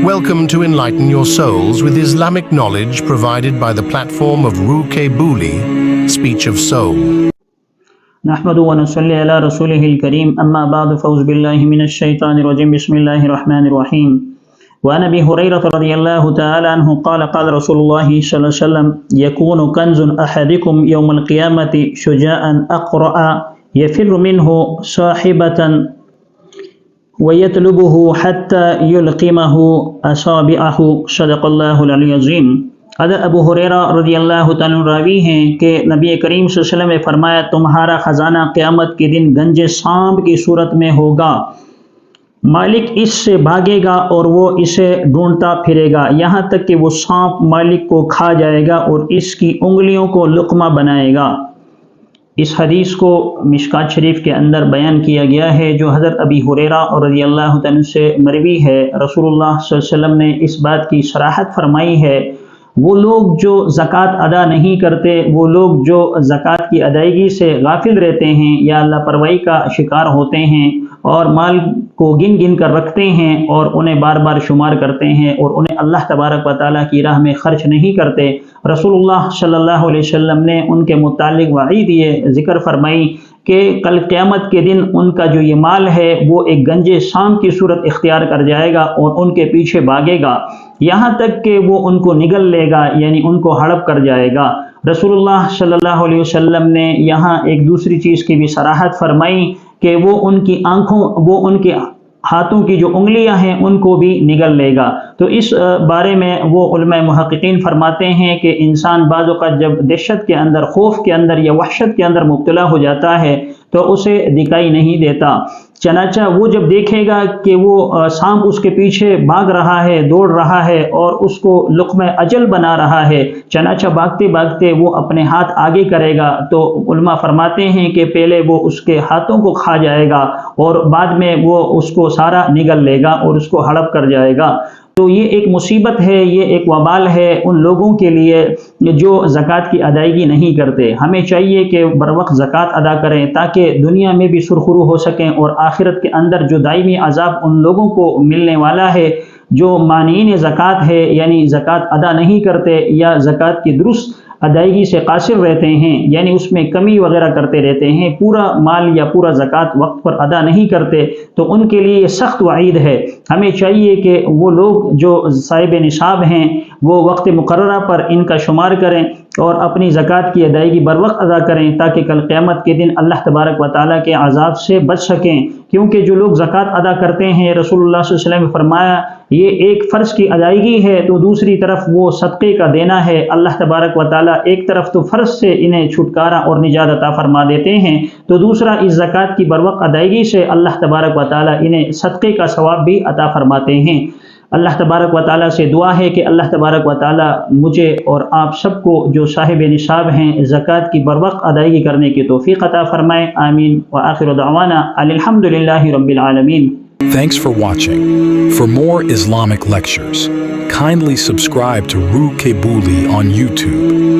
Welcome to Enlighten Your Souls with Islamic knowledge provided by the platform of Ruke Buli, Speech of Soul. نحمد ونصلي على رسوله الكريم أما بعد فأعوذ بالله من الشيطان الرجيم بسم الله الرحمن الرحيم وعن أبي هريرة رضي الله تعالى عنه قال قال رسول الله صلى الله عليه وسلم يكون كنز أحدكم يوم القيامة شجاعا أقرأ يفر منه صاحبة ويطلبه حتى يلقمه أصابعه صدق الله العلي العظيم۔ حضرت ابو ہریرہ رضی اللہ تعالیٰ راوی ہیں کہ نبی کریم صلی اللہ علیہ وسلم نے فرمایا تمہارا خزانہ قیامت کے دن گنج سانپ کی صورت میں ہوگا، مالک اس سے بھاگے گا اور وہ اسے ڈھونڈتا پھرے گا یہاں تک کہ وہ سانپ مالک کو کھا جائے گا اور اس کی انگلیوں کو لقمہ بنائے گا۔ اس حدیث کو مشکات شریف کے اندر بیان کیا گیا ہے جو حضرت ابی ہریرہ رضی اللہ تعالیٰ سے مروی ہے۔ رسول اللہ صلی اللہ علیہ وسلم نے اس بات کی صراحت فرمائی ہے، وہ لوگ جو زکوٰۃ ادا نہیں کرتے، وہ لوگ جو زکوٰۃ کی ادائیگی سے غافل رہتے ہیں یا لاپرواہی کا شکار ہوتے ہیں اور مال کو گن گن کر رکھتے ہیں اور انہیں بار بار شمار کرتے ہیں اور انہیں اللہ تبارک و تعالیٰ کی راہ میں خرچ نہیں کرتے، رسول اللہ صلی اللہ علیہ وسلم نے ان کے متعلق وعید یہ ذکر فرمائی کہ کل قیامت کے دن ان کا جو یہ مال ہے وہ ایک گنجے سانپ کی صورت اختیار کر جائے گا اور ان کے پیچھے بھاگے گا یہاں تک کہ وہ ان کو نگل لے گا، یعنی ان کو ہڑپ کر جائے گا۔ رسول اللہ صلی اللہ علیہ وسلم نے یہاں ایک دوسری چیز کی بھی صراحت فرمائی کہ وہ ان کی آنکھوں، وہ ان کے ہاتھوں کی جو انگلیاں ہیں ان کو بھی نگل لے گا۔ تو اس بارے میں وہ علماء محققین فرماتے ہیں کہ انسان بعض اوقات جب دہشت کے اندر، خوف کے اندر یا وحشت کے اندر مبتلا ہو جاتا ہے تو اسے دکھائی نہیں دیتا، چنانچہ وہ جب دیکھے گا کہ وہ سانپ اس کے پیچھے بھاگ رہا ہے، دوڑ رہا ہے اور اس کو لقمہ اجل بنا رہا ہے، چنانچہ بھاگتے بھاگتے وہ اپنے ہاتھ آگے کرے گا تو علماء فرماتے ہیں کہ پہلے وہ اس کے ہاتھوں کو کھا جائے گا اور بعد میں وہ اس کو سارا نگل لے گا اور اس کو ہڑپ کر جائے گا۔ تو یہ ایک مصیبت ہے، یہ ایک وبال ہے ان لوگوں کے لیے جو زکوٰۃ کی ادائیگی نہیں کرتے۔ ہمیں چاہیے کہ بر وقت زکوٰۃ ادا کریں تاکہ دنیا میں بھی سرخرو ہو سکیں اور آخرت کے اندر جو دائمی عذاب ان لوگوں کو ملنے والا ہے جو مانعین زکوٰۃ ہے، یعنی زکوٰۃ ادا نہیں کرتے یا زکوٰۃ کی درست ادائیگی سے قاصر رہتے ہیں، یعنی اس میں کمی وغیرہ کرتے رہتے ہیں، پورا مال یا پورا زکوٰۃ وقت پر ادا نہیں کرتے، تو ان کے لیے یہ سخت وعید ہے۔ ہمیں چاہیے کہ وہ لوگ جو صاحب نصاب ہیں وہ وقت مقررہ پر ان کا شمار کریں اور اپنی زکوٰۃ کی ادائیگی بر وقت ادا کریں تاکہ کل قیامت کے دن اللہ تبارک و تعالیٰ کے عذاب سے بچ سکیں، کیونکہ جو لوگ زکوٰۃ ادا کرتے ہیں رسول اللہ صلی اللہ علیہ وسلم نے فرمایا یہ ایک فرض کی ادائیگی ہے تو دوسری طرف وہ صدقے کا دینا ہے۔ اللہ تبارک و تعالیٰ ایک طرف تو فرض سے انہیں چھٹکارا اور نجات عطا فرما دیتے ہیں تو دوسرا اس زکوٰۃ کی بر وقت ادائیگی سے اللہ تبارک و تعالیٰ انہیں صدقے کا ثواب بھی عطا فرماتے ہیں۔ اللہ تبارک و تعالیٰ سے دعا ہے کہ اللہ تبارک و تعالیٰ مجھے اور آپ سب کو جو صاحب نصاب ہیں زکوٰۃ کی بر وقت ادائیگی کرنے کی توفیق عطا فرمائے، آمین۔ وآخر دعوانا الحمدللہ رب العالمین۔ Thanks for watching. For more Islamic lectures, kindly subscribe to Ruke Buli on YouTube.